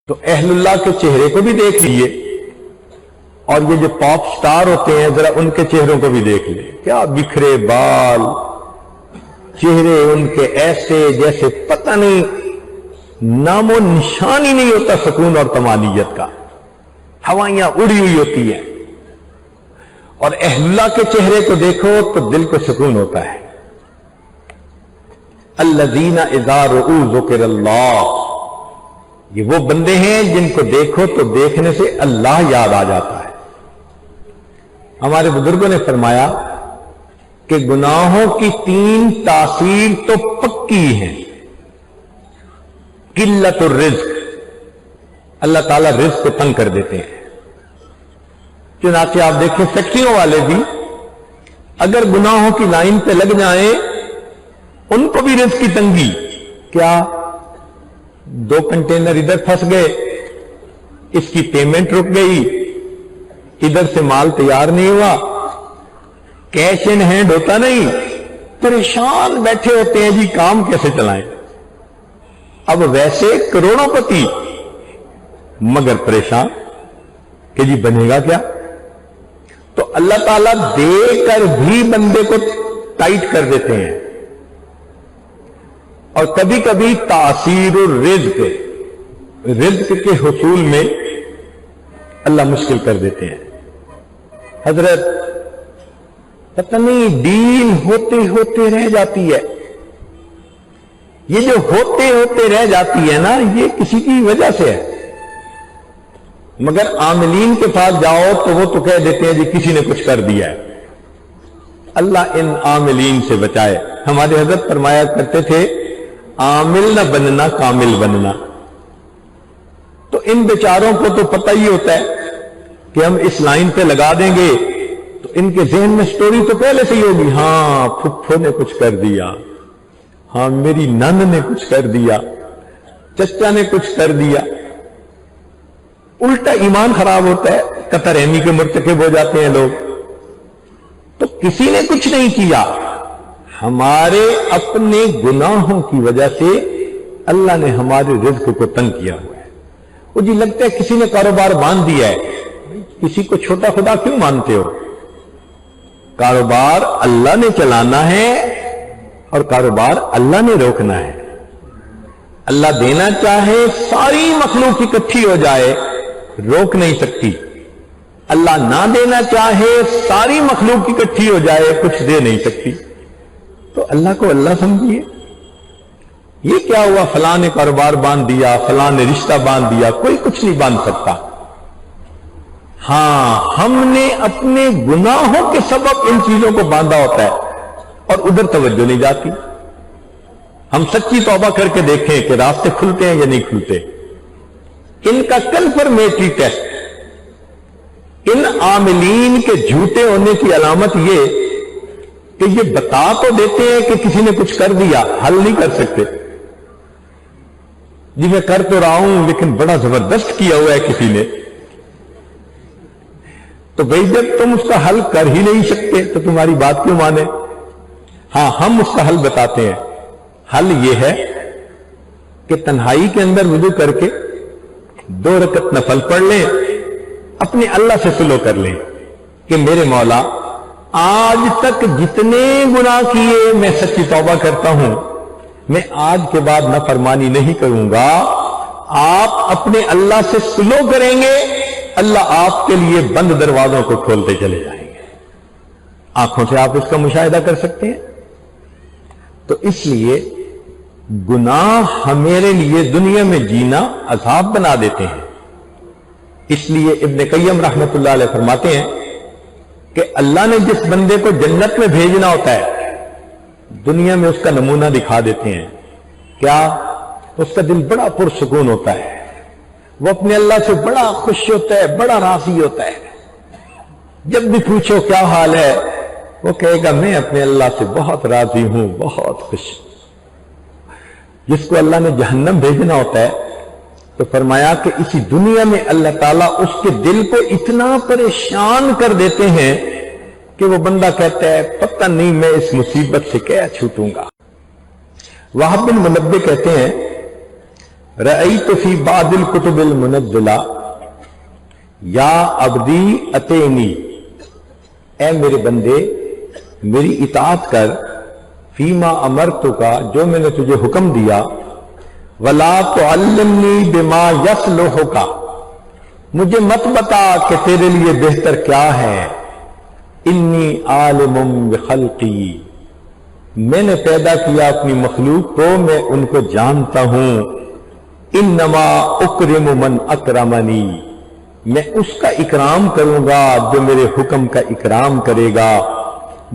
تو اہل اللہ کے چہرے کو بھی دیکھ لیے، اور یہ جو پاپ سٹار ہوتے ہیں ذرا ان کے چہروں کو بھی دیکھ لیں، کیا بکھرے بال، چہرے ان کے ایسے جیسے پتہ نہیں نام و نشان ہی نہیں ہوتا سکون اور طمانینت کا، ہوائیاں اڑی ہوئی ہوتی ہیں۔ اور اہل اللہ کے چہرے کو دیکھو تو دل کو سکون ہوتا ہے۔ الذین اذا رؤوا ذکر اللہ، یہ وہ بندے ہیں جن کو دیکھو تو دیکھنے سے اللہ یاد آ جاتا ہے۔ ہمارے بزرگوں نے فرمایا کہ گناہوں کی 3 تاثیر تو پکی ہیں۔ قلت الرزق، اللہ تعالیٰ رزق کو تنگ کر دیتے ہیں۔ چنانچہ آپ دیکھیں فیکٹریوں والے بھی اگر گناہوں کی لائن پہ لگ جائیں ان کو بھی رزق کی تنگی، کیا 2 کنٹینر ادھر پھنس گئے، اس کی پیمنٹ رک گئی، ادھر سے مال تیار نہیں ہوا، کیش ان ہینڈ ہوتا نہیں، پریشان بیٹھے ہوتے ہیں جی کام کیسے چلائیں۔ اب ویسے کروڑوں پتی مگر پریشان کہ جی بنے گا کیا۔ تو اللہ تعالیٰ دے کر بھی بندے کو ٹائٹ کر دیتے ہیں، اور کبھی کبھی تاثیر الرزق، رزق کے حصول میں اللہ مشکل کر دیتے ہیں۔ حضرت پتہ نہیں ڈیل ہوتے ہوتے رہ جاتی ہے، یہ جو ہوتے ہوتے رہ جاتی ہے نا یہ کسی کی وجہ سے ہے، مگر عاملین کے پاس جاؤ تو وہ تو کہہ دیتے ہیں جی کسی نے کچھ کر دیا ہے۔ اللہ ان عاملین سے بچائے۔ ہمارے حضرت فرمایا کرتے تھے عامل نہ بننا کامل بننا۔ تو ان بیچاروں کو تو پتہ ہی ہوتا ہے کہ ہم اس لائن پہ لگا دیں گے تو ان کے ذہن میں سٹوری تو پہلے سے ہی ہوگی، ہاں پھپھو نے کچھ کر دیا، ہاں میری نند نے کچھ کر دیا، چچا نے کچھ کر دیا۔ الٹا ایمان خراب ہوتا ہے، قطع رحمی کے مرتکب ہو جاتے ہیں لوگ۔ تو کسی نے کچھ نہیں کیا، ہمارے اپنے گناہوں کی وجہ سے اللہ نے ہمارے رزق کو تنگ کیا ہوا ہے۔ وہ جی لگتا ہے کسی نے کاروبار باندھ دیا ہے، کسی کو چھوٹا خدا کیوں مانتے ہو؟ کاروبار اللہ نے چلانا ہے اور کاروبار اللہ نے روکنا ہے۔ اللہ دینا چاہے ساری مخلوق اکٹھی ہو جائے روک نہیں سکتی، اللہ نہ دینا چاہے ساری مخلوق اکٹھی ہو جائے کچھ دے نہیں سکتی۔ تو اللہ کو اللہ سمجھیے۔ یہ کیا ہوا فلاں نے کاروبار باندھ دیا، فلاں نے رشتہ باندھ دیا، کوئی کچھ نہیں باندھ سکتا۔ ہاں ہم نے اپنے گناہوں کے سبب ان چیزوں کو باندھا ہوتا ہے اور ادھر توجہ نہیں جاتی۔ ہم سچی توبہ کر کے دیکھیں کہ راستے کھلتے ہیں یا نہیں کھلتے۔ ان کا کنفرمیٹری ٹیسٹ، ان عاملین کے جھوٹے ہونے کی علامت یہ کہ یہ بتا تو دیتے ہیں کہ کسی نے کچھ کر دیا، حل نہیں کر سکتے۔ جی میں کر تو رہا ہوں لیکن بڑا زبردست کیا ہوا ہے کسی نے، تو بھئی جب تم اس کا حل کر ہی نہیں سکتے تو تمہاری بات کیوں مانے؟ ہاں ہم اس کا حل بتاتے ہیں۔ حل یہ ہے کہ تنہائی کے اندر وضو کر کے 2 رکعت نفل پڑھ لیں، اپنے اللہ سے صلح کر لیں کہ میرے مولا آج تک جتنے گناہ کیے میں سچی توبہ کرتا ہوں، میں آج کے بعد نافرمانی نہیں کروں گا۔ آپ اپنے اللہ سے صلح کریں گے، اللہ آپ کے لیے بند دروازوں کو کھولتے چلے جائیں گے۔ آنکھوں سے آپ اس کا مشاہدہ کر سکتے ہیں۔ تو اس لیے گناہ ہمارے لیے دنیا میں جینا عذاب بنا دیتے ہیں۔ اس لیے ابن قیم رحمۃ اللہ علیہ فرماتے ہیں کہ اللہ نے جس بندے کو جنت میں بھیجنا ہوتا ہے دنیا میں اس کا نمونہ دکھا دیتے ہیں۔ کیا؟ اس کا دل بڑا پرسکون ہوتا ہے، وہ اپنے اللہ سے بڑا خوش ہوتا ہے، بڑا راضی ہوتا ہے۔ جب بھی پوچھو کیا حال ہے وہ کہے گا میں اپنے اللہ سے بہت راضی ہوں، بہت خوش۔ جس کو اللہ نے جہنم بھیجنا ہوتا ہے تو فرمایا کہ اسی دنیا میں اللہ تعالیٰ اس کے دل کو اتنا پریشان کر دیتے ہیں کہ وہ بندہ کہتا ہے پتہ نہیں میں اس مصیبت سے کیا چھوٹوں گا۔ وہب بن منبہ کہتے ہیں رأیت فی بعض الکتب المنزلہ یا عبدی اتینی، اے میرے بندے میری اطاعت کر، فیما امرتک، جو میں نے تجھے حکم دیا، ولا تعلمنی بما یصلحک، مجھے مت بتا کہ تیرے لیے بہتر کیا ہے، انی عالم بخلقی، میں نے پیدا کیا اپنی مخلوق کو، میں ان کو جانتا ہوں، انما اکرم من اکرمنی، میں اس کا اکرام کروں گا جو میرے حکم کا اکرام کرے گا،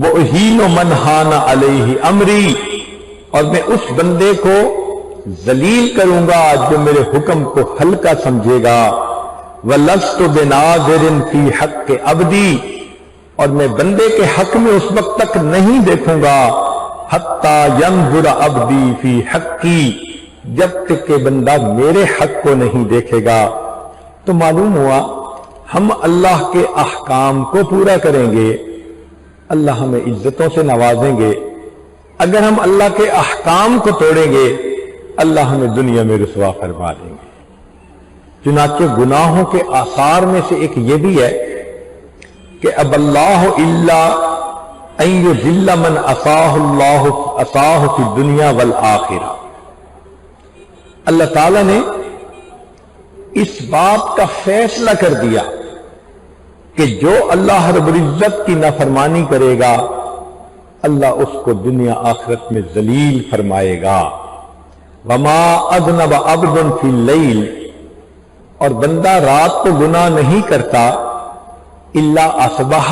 وَأُهِينُ مَنْ هَانَ عَلَيْهِ أَمْرِي، اور میں اس بندے کو ذلیل کروں گا جو میرے حکم کو ہلکا سمجھے گا، وَلَسْتُ بِنَاظِرٍ فِي حَقِّ عَبْدِي، اور میں بندے کے حق میں اس وقت تک نہیں دیکھوں گا حَتَّى يَنْظُرَ عَبْدِي فِي حَقِّي، جب تک کہ بندہ میرے حق کو نہیں دیکھے گا۔ تو معلوم ہوا ہم اللہ کے احکام کو پورا کریں گے، اللہ ہمیں عزتوں سے نوازیں گے، اگر ہم اللہ کے احکام کو توڑیں گے اللہ ہمیں دنیا میں رسوا فرما دیں گے۔ چنانچہ گناہوں کے آثار میں سے ایک یہ بھی ہے کہ اب اللہ الا ان یذل من عصاہ اللہ عصاہ فی الدنیا والآخرہ، اللہ تعالی نے اس بات کا فیصلہ کر دیا کہ جو اللہ رب العزت کی نافرمانی کرے گا اللہ اس کو دنیا آخرت میں ذلیل فرمائے گا۔ وما اذنب عبد فی اللیل، اور بندہ رات کو گناہ نہیں کرتا، الا اصبح،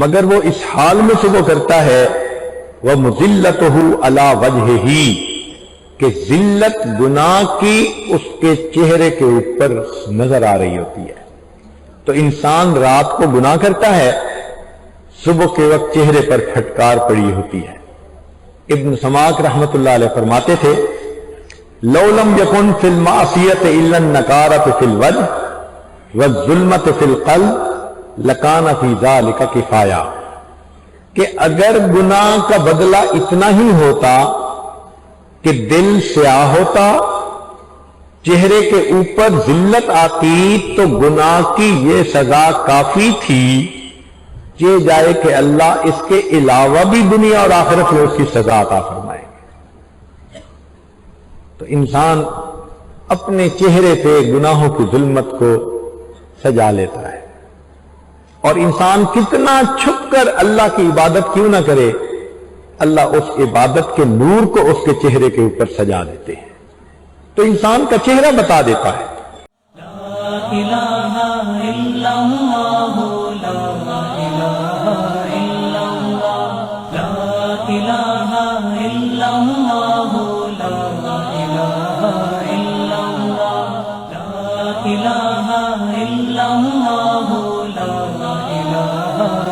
مگر وہ اس حال میں صبح کرتا ہے، ومذلتہ علی وجہہ، کہ ذلت گناہ کی اس کے چہرے کے اوپر نظر آ رہی ہوتی ہے۔ تو انسان رات کو گناہ کرتا ہے، صبح کے وقت چہرے پر پھٹکار پڑی ہوتی ہے۔ ابن سماک رحمت اللہ علیہ فرماتے تھے، لو لم یکن فی المعصیت الا النکارۃ فی الوجہ والظلمۃ فی القلب لکان فی ذلک کفایہ، کہ اگر گناہ کا بدلہ اتنا ہی ہوتا کہ دل سیاہ ہوتا، چہرے کے اوپر ذلت آتی، تو گناہ کی یہ سزا کافی تھی، یہ جائے کہ اللہ اس کے علاوہ بھی دنیا اور آخرت میں اس کی سزا عطا فرمائے گے۔ تو انسان اپنے چہرے پہ گناہوں کی ظلمت کو سجا لیتا ہے، اور انسان کتنا چھپ کر اللہ کی عبادت کیوں نہ کرے، اللہ اس عبادت کے نور کو اس کے چہرے کے اوپر سجا دیتے ہیں، تو انسان کا چہرہ بتا دیتا ہے۔ لا الہ الا اللہ، لا الہ الا اللہ، لا الہ الا اللہ، لا الہ الا اللہ، لا الہ الا اللہ، لا الہ